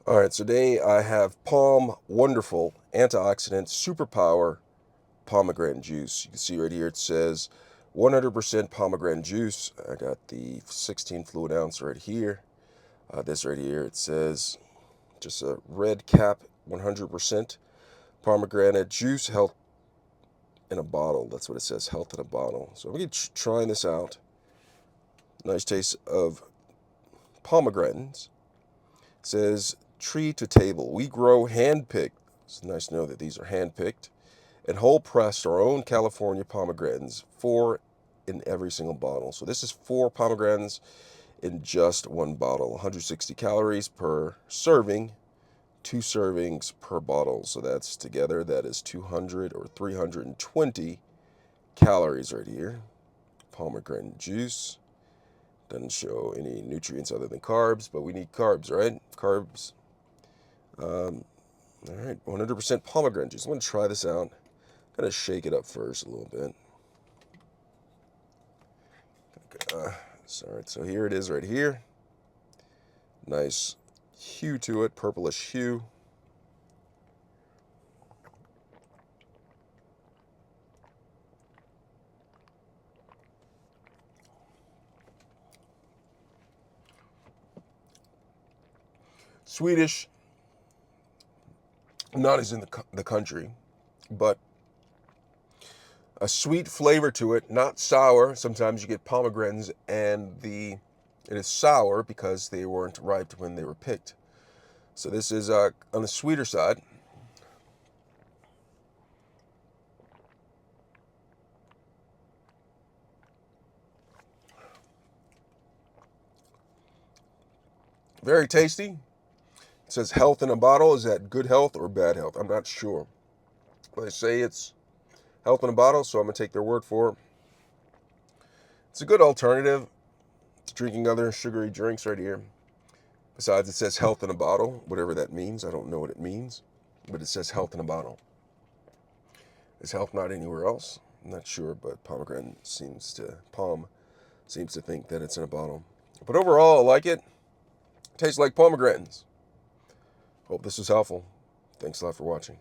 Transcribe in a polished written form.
All right, so today I have POM Wonderful Antioxidant Superpower Pomegranate Juice. You can see right here it says 100% pomegranate juice. I got the 16 fluid ounce right here. This right here, it says just a red cap, 100% pomegranate juice, health in a bottle. That's what it says, health in a bottle. So I'm going to trying this out. Nice taste of pomegranates. It says tree to table. We grow hand-picked. It's nice to know that these are hand-picked and whole pressed our own California pomegranates, 4 in every single bottle. So this is 4 pomegranates in just one bottle. 160 calories per serving, 2 servings per bottle. So that's together, that is 200 or 320 calories right here. Pomegranate juice. Doesn't show any nutrients other than carbs, but we need carbs, right? Carbs. All right, 100% pomegranate juice. I'm going to try this out. I'm going to shake it up first a little bit. Sorry, so here it is right here. Nice hue to it, purplish hue. Swedish, not as in the country, but a sweet flavor to it, not sour. Sometimes you get pomegranates and it is sour because they weren't ripe when they were picked. So this is on the sweeter side. Very tasty. It says health in a bottle. Is that good health or bad health? I'm not sure. But they say it's health in a bottle, so I'm going to take their word for it. It's a good alternative to drinking other sugary drinks right here. Besides, it says health in a bottle, whatever that means. I don't know what it means, but it says health in a bottle. Is health not anywhere else? I'm not sure, but Pom seems to think that it's in a bottle. But overall, I like it. Tastes like pomegranates. Hope this was helpful. Thanks a lot for watching.